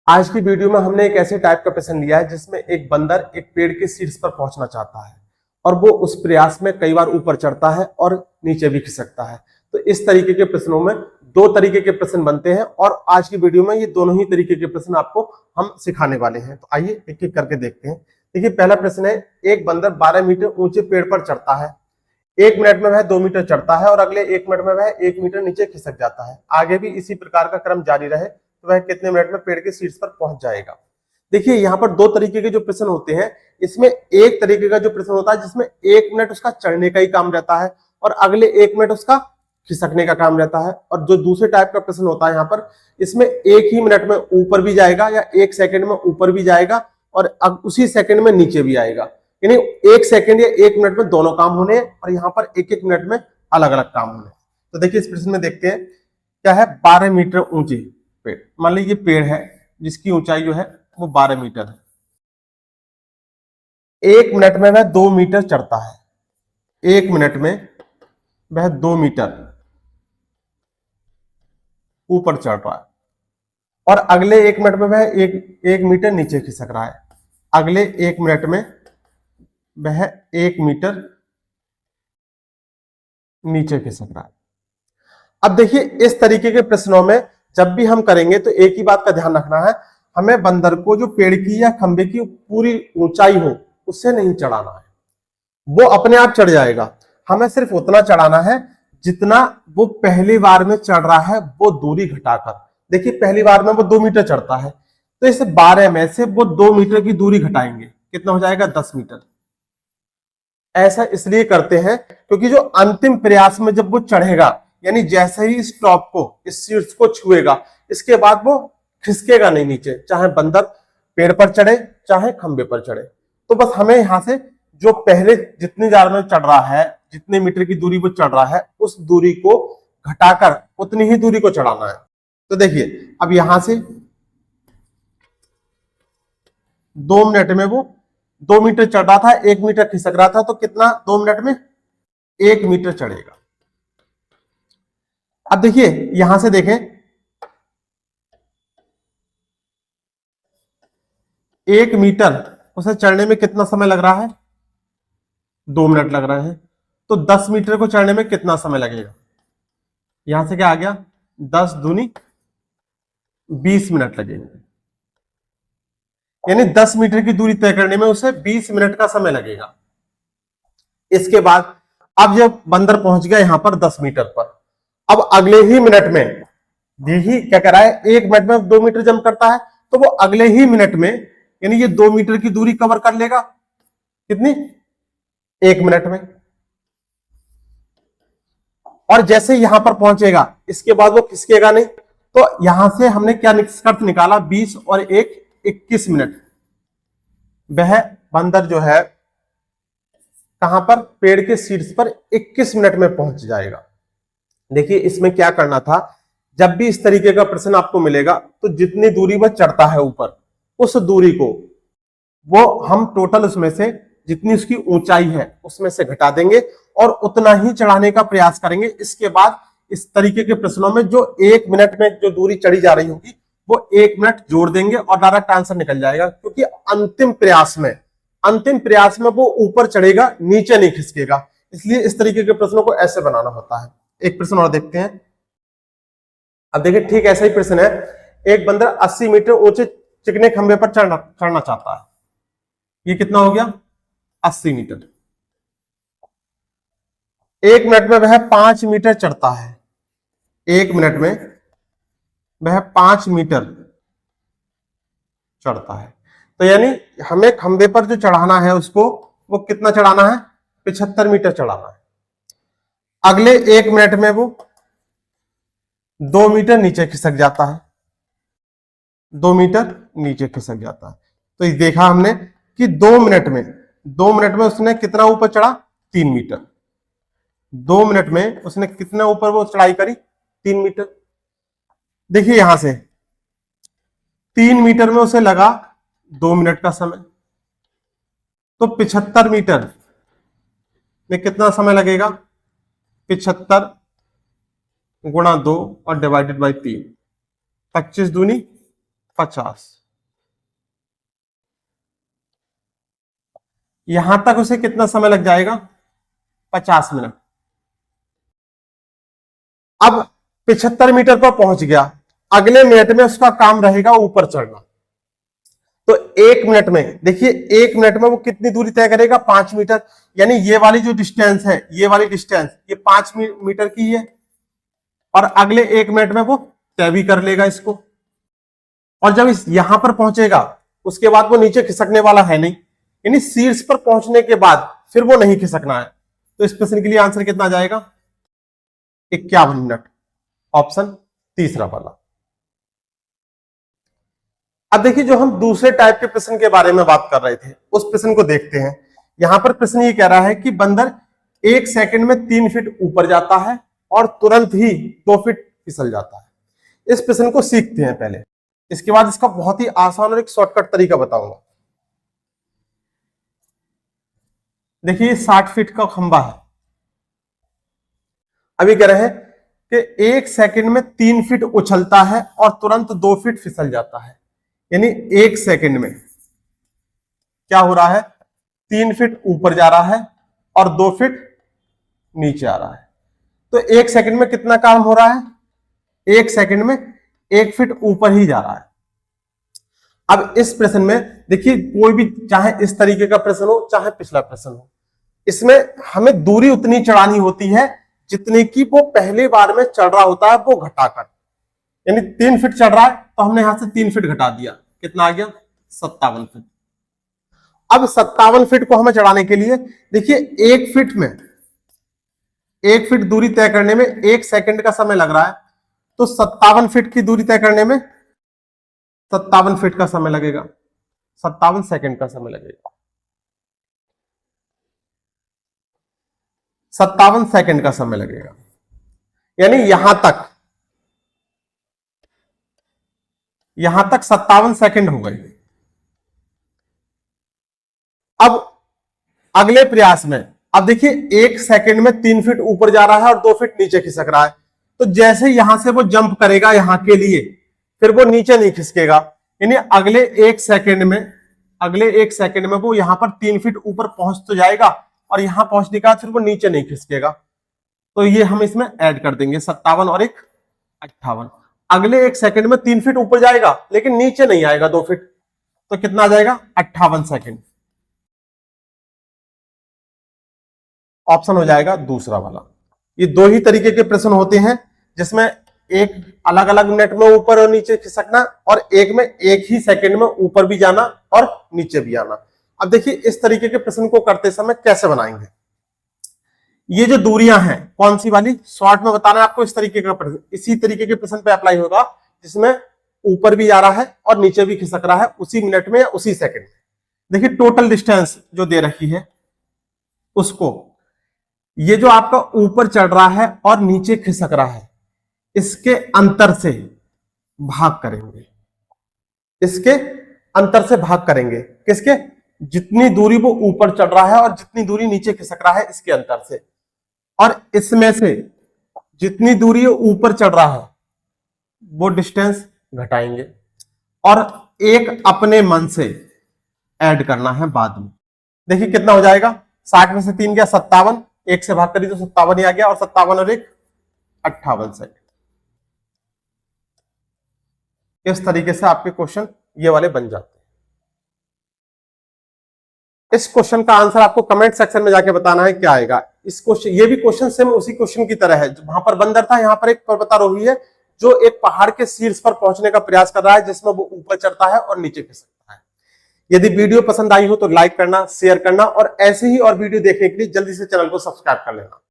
आज की वीडियो में हमने एक ऐसे टाइप का प्रश्न लिया है जिसमें एक बंदर एक पेड़ के शीर्ष पर पहुंचना चाहता है और वो उस प्रयास में कई बार ऊपर चढ़ता है और नीचे भी खिसकता है। तो इस तरीके के प्रश्नों में दो तरीके के प्रश्न बनते हैं और आज की वीडियो में ये दोनों ही तरीके के प्रश्न आपको हम सिखाने वाले हैं। तो आइए एक एक करके देखते हैं। देखिए, पहला प्रश्न है, एक बंदर 12 मीटर ऊंचे पेड़ पर चढ़ता है। 1 मिनट में वह 2 मीटर चढ़ता है और अगले 1 मिनट में वह 1 मीटर नीचे खिसक जाता है। आगे भी इसी प्रकार का क्रम जारी रहे तो वह कितने मिनट में पेड़ के शीर्ष पर पहुंच जाएगा। देखिए, यहाँ पर दो तरीके के जो प्रश्न होते हैं, इसमें एक तरीके का जो प्रश्न होता है जिसमें 1 मिनट उसका चढ़ने का ही काम रहता है और अगले 1 मिनट उसका खिसकने का काम रहता है। और जो दूसरे टाइप का प्रश्न होता है यहाँ पर, इसमें एक ही मिनट में ऊपर भी जाएगा या 1 सेकंड में ऊपर भी जाएगा और अब उसी सेकंड में नीचे भी आएगा। यानी 1 सेकंड या 1 मिनट में दोनों काम होने और यहाँ पर एक एक मिनट में अलग अलग काम होने। तो देखिए, इस प्रश्न में देखते हैं क्या है। 12 मीटर ऊंचे पेड़, मान लीजिए पेड़ है जिसकी ऊंचाई जो है वो 12 मीटर है। 1 मिनट में वह 2 मीटर चढ़ता है। 1 मिनट में वह 2 मीटर ऊपर चढ़ रहा है और अगले 1 मिनट में वह एक मीटर नीचे खिसक रहा है। अगले 1 मिनट में वह 1 मीटर नीचे खिसक रहा है। अब देखिए, इस तरीके के प्रश्नों में जब भी हम करेंगे तो एक ही बात का ध्यान रखना है, हमें बंदर को जो पेड़ की या खंबे की पूरी ऊंचाई हो उससे नहीं चढ़ाना है। वो अपने आप चढ़ जाएगा, हमें सिर्फ उतना चढ़ाना है जितना वो पहली बार में चढ़ रहा है वो दूरी घटाकर। देखिए, पहली बार में वो 2 मीटर चढ़ता है तो इस 12 में से वो 2 मीटर की दूरी घटाएंगे, कितना हो जाएगा? 10 मीटर। ऐसा इसलिए करते हैं क्योंकि जो अंतिम प्रयास में जब वो चढ़ेगा, यानी जैसे ही इस टॉप को, इस शीर्ष को छुएगा, इसके बाद वो खिसकेगा नहीं नीचे, चाहे बंदर पेड़ पर चढ़े चाहे खंबे पर चढ़े। तो बस हमें यहां से जो पहले जितनी जार में चढ़ रहा है, जितने मीटर की दूरी वो चढ़ रहा है, उस दूरी को घटाकर उतनी ही दूरी को चढ़ाना है। तो देखिए, अब यहां से 2 मिनट में वो 2 मीटर चढ़ रहा था, 1 मीटर खिसक रहा था, तो कितना 2 मिनट में 1 मीटर चढ़ेगा। अब देखिए, यहां से देखें, 1 मीटर उसे चढ़ने में कितना समय लग रहा है? 2 मिनट लग रहे हैं। तो 10 मीटर को चढ़ने में कितना समय लगेगा? यहां से क्या आ गया? 10 दूनी 20 मिनट लगेंगे। यानी 10 मीटर की दूरी तय करने में उसे 20 मिनट का समय लगेगा। इसके बाद अब जब बंदर पहुंच गया यहां पर 10 मीटर पर, अब अगले ही मिनट में, यही क्या कर रहा है, 1 मिनट में 2 मीटर जंप करता है तो वो अगले ही मिनट में, यानी ये 2 मीटर की दूरी कवर कर लेगा। कितनी? 1 मिनट में। और जैसे यहां पर पहुंचेगा इसके बाद वो खिसकेगा नहीं। तो यहां से हमने क्या निष्कर्ष निकाला? 20 और 1 21 मिनट। वह बंदर जो है कहां पर? पेड़ के शीर्ष पर 21 मिनट में पहुंच जाएगा। देखिए, इसमें क्या करना था, जब भी इस तरीके का प्रश्न आपको मिलेगा तो जितनी दूरी वह चढ़ता है ऊपर, उस दूरी को वो हम टोटल उसमें से जितनी उसकी ऊंचाई है उसमें से घटा देंगे और उतना ही चढ़ाने का प्रयास करेंगे। इसके बाद इस तरीके के प्रश्नों में जो 1 मिनट में जो दूरी चढ़ी जा रही होगी वो 1 मिनट जोड़ देंगे और डायरेक्ट आंसर निकल जाएगा, क्योंकि अंतिम प्रयास में वो ऊपर चढ़ेगा, नीचे नहीं खिसकेगा। इसलिए इस तरीके के प्रश्नों को ऐसे बनाना होता है। एक प्रश्न और देखते हैं। अब देखिए, ठीक ऐसा ही प्रश्न है। एक बंदर 80 मीटर ऊंचे चिकने खंबे पर चढ़ना चाहता है। ये कितना हो गया? 80 मीटर। 1 मिनट में वह 5 मीटर चढ़ता है। 1 मिनट में वह 5 मीटर चढ़ता है। तो यानी हमें खंबे पर जो चढ़ाना है उसको, वो कितना चढ़ाना है? 75 मीटर चढ़ाना है। अगले 1 मिनट में वो 2 मीटर नीचे खिसक जाता है। 2 मीटर नीचे खिसक जाता है। तो ये देखा हमने कि 2 मिनट में उसने कितना ऊपर चढ़ा? 3 मीटर। 2 मिनट में उसने कितना ऊपर वो चढ़ाई करी? 3 मीटर। देखिए, यहां से 3 मीटर में उसे लगा 2 मिनट का समय, तो 75 मीटर में कितना समय लगेगा? 75 गुणा 2 और डिवाइडेड बाई 3, 25 दूनी 50। यहां तक उसे कितना समय लग जाएगा? 50 मिनट। अब 75 मीटर पर पहुंच गया, अगले मिनट में उसका काम रहेगा ऊपर चढ़ना। तो 1 मिनट में, देखिए 1 मिनट में वो कितनी दूरी तय करेगा? 5 मीटर। यानी ये वाली जो डिस्टेंस है, ये वाली डिस्टेंस, ये 5 मीटर की है, और अगले 1 मिनट में वो तय भी कर लेगा इसको। और जब इस यहां पर पहुंचेगा, उसके बाद वो नीचे खिसकने वाला है नहीं, यानी शीर्ष पर पहुंचने के बाद फिर वो नहीं खिसकना है। तो इस प्रश्न के लिए आंसर कितना आ जाएगा? 51 मिनट। ऑप्शन तीसरा वाला। अब देखिए, जो हम दूसरे टाइप के प्रश्न के बारे में बात कर रहे थे, उस प्रश्न को देखते हैं। यहां पर प्रश्न ये कह रहा है कि बंदर 1 सेकंड में 3 फीट ऊपर जाता है और तुरंत ही 2 फीट फिसल जाता है। इस प्रश्न को सीखते हैं पहले, इसके बाद इसका बहुत ही आसान और एक शॉर्टकट तरीका बताऊंगा। देखिए 60 फीट का खंबा है। अभी कह रहे हैं कि 1 सेकंड में 3 फीट उछलता है और तुरंत 2 फीट फिसल जाता है। यानी 1 सेकंड में क्या हो रहा है? 3 फीट ऊपर जा रहा है और 2 फीट नीचे आ रहा है। तो 1 सेकंड में कितना काम हो रहा है? 1 सेकंड में 1 फीट ऊपर ही जा रहा है। अब इस प्रश्न में देखिए, कोई भी, चाहे इस तरीके का प्रश्न हो चाहे पिछला प्रश्न हो, इसमें हमें दूरी उतनी चढ़ानी होती है जितने की वो पहली बार में चढ़ रहा होता है, वो घटाकर। यानी 3 फीट चढ़ रहा है तो हमने यहां से 3 फीट घटा दिया, कितना आ गया? 57 फीट। अब 57 फीट को हमें चढ़ाने के लिए देखिए 1 फीट में, 1 फीट दूरी तय करने में 1 सेकंड का समय लग रहा है, तो 57 फीट की दूरी तय करने में 57 फीट का समय लगेगा, 57 सेकंड का समय लगेगा, 57 सेकंड का समय लगेगा। यानी यहां तक 57 सेकंड हो गए। अब अगले प्रयास में, अब देखिए 1 सेकंड में 3 फीट ऊपर जा रहा है और 2 फीट नीचे खिसक रहा है। तो जैसे यहां से वो जंप करेगा यहां के लिए, फिर वो नीचे नहीं खिसकेगा। यानी अगले 1 सेकंड में वो यहां पर 3 फीट ऊपर पहुंच तो जाएगा, और यहां पहुंचने के बाद फिर वो नीचे नहीं खिसकेगा। तो ये हम इसमें ऐड कर देंगे, 57 और 1 58। अगले 1 सेकंड में 3 फीट ऊपर जाएगा लेकिन नीचे नहीं आएगा 2 फीट, तो कितना आ जाएगा? 58 सेकंड। ऑप्शन हो जाएगा दूसरा वाला। ये 2 ही तरीके के प्रश्न होते हैं, जिसमें एक अलग अलग मिनट में ऊपर और नीचे खिसकना, और एक में 1 ही सेकंड में ऊपर भी जाना और नीचे भी आना। अब देखिए इस तरीके के प्रश्न को करते समय कैसे बनाएंगे। ये जो दूरियां हैं, कौन सी वाली, शॉर्ट में बताना है आपको। इस तरीके का प्रश्न इसी तरीके के प्रश्न पे अप्लाई होगा, जिसमें ऊपर भी जा रहा है और नीचे भी खिसक रहा है उसी मिनट में या उसी सेकंड में। देखिए टोटल डिस्टेंस जो दे रखी है उसको, ये जो आपका ऊपर चढ़ रहा है और नीचे खिसक रहा है, इसके अंतर से भाग करेंगे। इसके अंतर से भाग करेंगे, किसके? जितनी दूरी वो ऊपर चढ़ रहा है और जितनी दूरी नीचे खिसक रहा है, इसके अंतर से। और इसमें से जितनी दूरी ऊपर चढ़ रहा है वो डिस्टेंस घटाएंगे, और एक अपने मन से ऐड करना है बाद में। देखिए कितना हो जाएगा? 60 में से 3 गया 57, 1 से भाग करी तो 57 ही आ गया, और 57 और 1 58 सेकंड। इस तरीके से आपके क्वेश्चन ये वाले बन जाते हैं। इस क्वेश्चन का आंसर आपको कमेंट सेक्शन में जाके बताना है क्या आएगा। इस क्वेश्चन, ये भी क्वेश्चन सेम उसी क्वेश्चन की तरह है। वहां पर बंदर था, यहाँ पर एक पर्वतारोही है जो एक पहाड़ के शीर्ष पर पहुंचने का प्रयास कर रहा है, जिसमें वो ऊपर चढ़ता है और नीचे खिसकता है। यदि वीडियो पसंद आई हो तो लाइक करना, शेयर करना, और ऐसे ही और वीडियो देखने के लिए जल्दी से चैनल को सब्सक्राइब कर लेना।